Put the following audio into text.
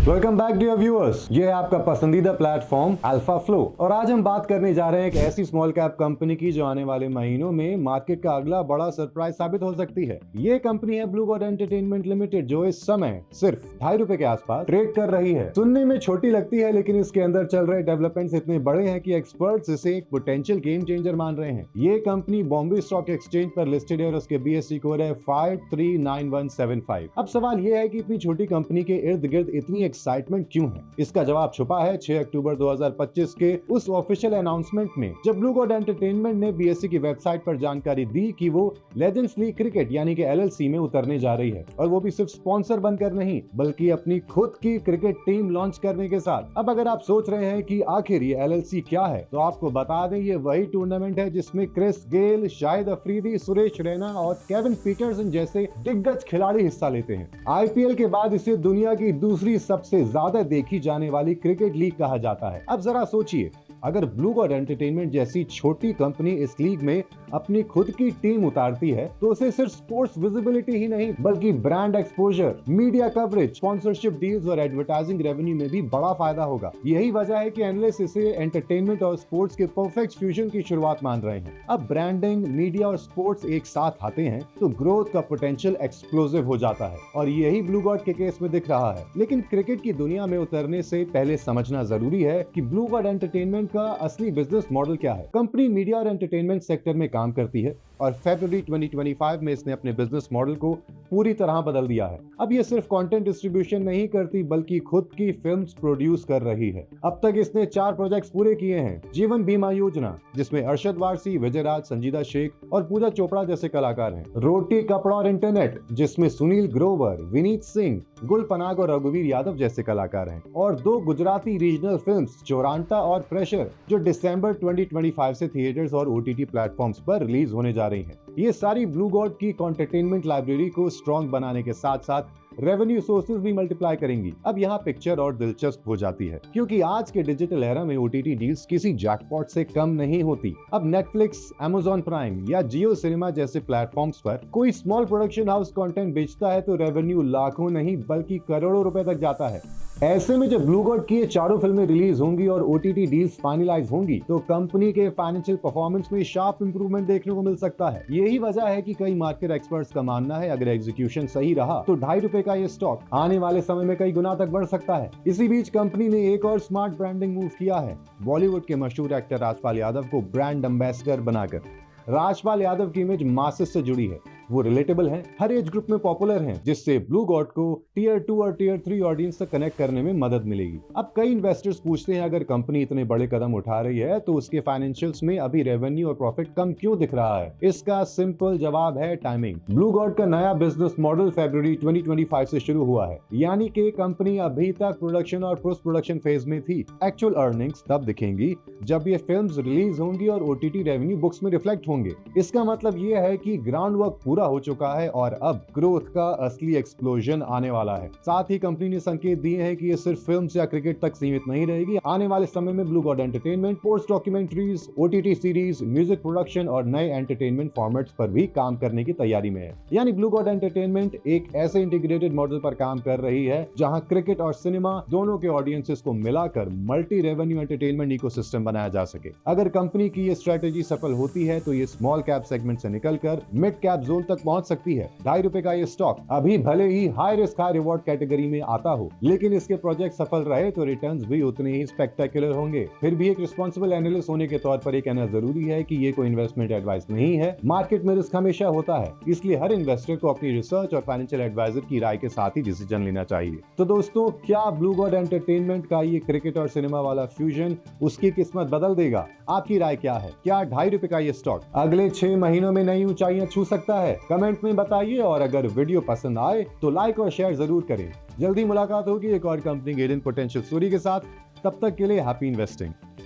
Welcome back dear viewers, ये है आपका पसंदीदा प्लेटफॉर्म अल्फा फ्लो और आज हम बात करने जा रहे हैं एक ऐसी स्मॉल कैप कंपनी की जो आने वाले महीनों में मार्केट का अगला बड़ा सरप्राइज साबित हो सकती है। ये कंपनी है ब्लू गॉड एंटरटेनमेंट लिमिटेड, जो इस समय सिर्फ ₹2.5 के आसपास ट्रेड कर रही है। सुनने में छोटी लगती है, लेकिन इसके अंदर चल रहे डेवलपमेंट्स इतने बड़े हैं कि एक्सपर्ट्स इसे एक पोटेंशियल गेम चेंजर मान रहे हैं। ये कंपनी बॉम्बे स्टॉक एक्सचेंज पर लिस्टेड है और उसके BSE कोड है 539175। अब सवाल ये है कि इतनी छोटी कंपनी के इर्द गिर्द इतनी एक्साइटमेंट क्यों है? इसका जवाब छुपा है 6 अक्टूबर 2025 के उस ऑफिशियल अनाउंसमेंट में, जब ब्लू गॉड एंटरटेनमेंट ने BSE की वेबसाइट पर जानकारी दी कि वो लेजेंड्स लीग क्रिकेट यानी कि LLC में उतरने जा रही है, और वो भी सिर्फ स्पॉन्सर बनकर नहीं बल्कि अपनी खुद की क्रिकेट टीम लॉन्च करने के साथ। अब अगर आप सोच रहे हैं कि आखिर ये LLC क्या है, तो आपको बता दें ये वही टूर्नामेंट है जिसमें क्रिस गेल, शाहिद अफरीदी, सुरेश रैना और केविन पीटरसन जैसे दिग्गज खिलाड़ी हिस्सा लेते हैं। IPL के बाद इसे दुनिया की दूसरी सबसे ज्यादा देखी जाने वाली क्रिकेट लीग कहा जाता है। अब जरा सोचिए, अगर ब्लू गॉड एंटरटेनमेंट जैसी छोटी कंपनी इस लीग में अपनी खुद की टीम उतारती है, तो उसे सिर्फ स्पोर्ट्स विजिबिलिटी ही नहीं बल्कि brand exposure, media coverage, sponsorship deals और एडवर्टाइजिंग रेवेन्यू में भी बड़ा फायदा होगा। यही वजह है कि एनालिस्ट इसे एंटरटेनमेंट और स्पोर्ट्स के परफेक्ट फ्यूजन की शुरुआत मान रहे हैं। अब ब्रांडिंग, मीडिया और स्पोर्ट्स एक साथ आते हैं तो ग्रोथ का पोटेंशियल एक्सप्लोसिव हो जाता है, और यही ब्लू गॉड के केस में दिख रहा है। लेकिन क्रिकेट की दुनिया में उतरने से पहले समझना जरूरी है कि ब्लू गॉड एंटरटेनमेंट का असली बिजनेस मॉडल क्या है। कंपनी मीडिया और एंटरटेनमेंट सेक्टर में काम करती है और फरवरी 2025 में इसने अपने बिजनेस मॉडल को पूरी तरह बदल दिया है। अब ये सिर्फ कंटेंट डिस्ट्रीब्यूशन नहीं करती बल्कि खुद की फिल्म्स प्रोड्यूस कर रही है। अब तक इसने 4 प्रोजेक्ट्स पूरे किए हैं। जीवन बीमा योजना, जिसमें अरशद वारसी, विजय राज, संजीदा शेख और पूजा चोपड़ा जैसे कलाकार हैं। रोटी कपड़ा और इंटरनेट, जिसमें सुनील ग्रोवर, विनीत सिंह, गुल पनाग और रघुवीर यादव जैसे कलाकार हैं। और 2 गुजराती रीजनल फिल्म्स, चोरांटा और प्रेशर, जो दिसंबर 2025 से थिएटर्स और OTT प्लेटफॉर्म्स पर रिलीज होने जा रही हैं। ये सारी ब्लू गॉड की एंटरटेनमेंट लाइब्रेरी को स्ट्रॉन्ग बनाने के साथ साथ रेवेन्यू सोर्सेज भी मल्टीप्लाई करेंगी। अब यहाँ पिक्चर और दिलचस्प हो जाती है, क्योंकि आज के डिजिटल एरा में OTT डील्स किसी जैकपॉट से कम नहीं होती। अब नेटफ्लिक्स, Amazon प्राइम या जियो सिनेमा जैसे प्लेटफॉर्म्स पर कोई स्मॉल प्रोडक्शन हाउस कंटेंट बेचता है तो रेवेन्यू लाखों नहीं बल्कि करोड़ों रुपए तक जाता है। ऐसे में जब ब्लू गॉड की ये 4 फिल्में रिलीज होंगी और OTT डील्स फाइनलाइज होंगी, तो कंपनी के फाइनेंशियल परफॉर्मेंस में शार्प इंप्रूवमेंट देखने को मिल सकता है। यही वजह है कि कई मार्केट एक्सपर्ट्स का मानना है, अगर एग्जीक्यूशन सही रहा तो ₹2.5 का ये स्टॉक आने वाले समय में कई गुना तक बढ़ सकता है। इसी बीच कंपनी ने एक और स्मार्ट ब्रांडिंग मूव किया है, बॉलीवुड के मशहूर एक्टर राजपाल यादव को ब्रांड एम्बेसडर बनाकर। राजपाल यादव की इमेज मासेस से जुड़ी है, वो रिलेटेबल हैं, हर एज ग्रुप में पॉपुलर हैं, जिससे ब्लू गॉड को Tier 2 और Tier 3 ऑडियंस तक कनेक्ट करने में मदद मिलेगी। अब कई इन्वेस्टर्स पूछते हैं, अगर कंपनी इतने बड़े कदम उठा रही है तो उसके फाइनेंशियल्स में अभी रेवेन्यू और प्रॉफिट कम क्यों दिख रहा है? इसका सिंपल जवाब है टाइमिंग। ब्लू गॉड का नया बिजनेस मॉडल फरवरी 2025 से शुरू हुआ है, यानी कि कंपनी अभी तक प्रोडक्शन और पोस्ट प्रोडक्शन फेज में थी। एक्चुअल अर्निंग्स तब दिखेंगी जब ये फिल्म्स रिलीज होंगी और OTT रेवेन्यू बुक्स में रिफ्लेक्ट होंगे। इसका मतलब ये है कि ग्राउंड वर्क पूरा हो चुका है और अब ग्रोथ का असली एक्सप्लोजन आने वाला है। साथ ही कंपनी ने संकेत दिए हैं कि ये सिर्फ फिल्म्स या क्रिकेट तक सीमित नहीं रहेगी। आने वाले समय में blue God entertainment post documentaries, OTT series, music production और नए एंटरटेनमेंट फॉर्मेट्स पर भी काम करने की तैयारी में है। यानी ब्लू गॉड एंटरटेनमेंट एक ऐसे इंटीग्रेटेड मॉडल पर काम कर रही है जहां क्रिकेट और सिनेमा दोनों के ऑडियंसेस को मिलाकर मल्टी रेवेन्यू एंटरटेनमेंट इकोसिस्टम बनाया जा सके। अगर कंपनी की ये स्ट्रेटेजी सफल होती है तो ये स्मॉल कैप सेगमेंट से निकलकर मिड कैप जोन तक पहुंच सकती है। ₹2.5 का ये स्टॉक अभी भले ही high risk high reward category में आता हो, लेकिन इसके प्रोजेक्ट सफल रहे तो रिटर्न्स भी उतने ही स्पेक्टेकुलर होंगे। फिर भी एक रिस्पॉन्सिबल एनालिस्ट होने के तौर पर ये कहना जरूरी है कि ये कोई इन्वेस्टमेंट एडवाइस नहीं है। मार्केट में रिस्क हमेशा होता है, इसलिए हर इन्वेस्टर को अपनी रिसर्च और फाइनेंशियल एडवाइजर की राय के साथ ही डिसीजन लेना चाहिए। तो दोस्तों, क्या ब्लू गॉड एंटरटेनमेंट का ये क्रिकेट और सिनेमा वाला फ्यूजन उसकी किस्मत बदल देगा? आपकी राय क्या है? क्या ₹2.5 का ये स्टॉक अगले 6 महीनों में नई ऊंचाइयां छू सकता है? कमेंट में बताइए, और अगर वीडियो पसंद आए तो लाइक और शेयर जरूर करें। जल्दी मुलाकात होगी एक और कंपनी की हिडन पोटेंशियल स्टोरी के साथ। तब तक के लिए हैप्पी इन्वेस्टिंग।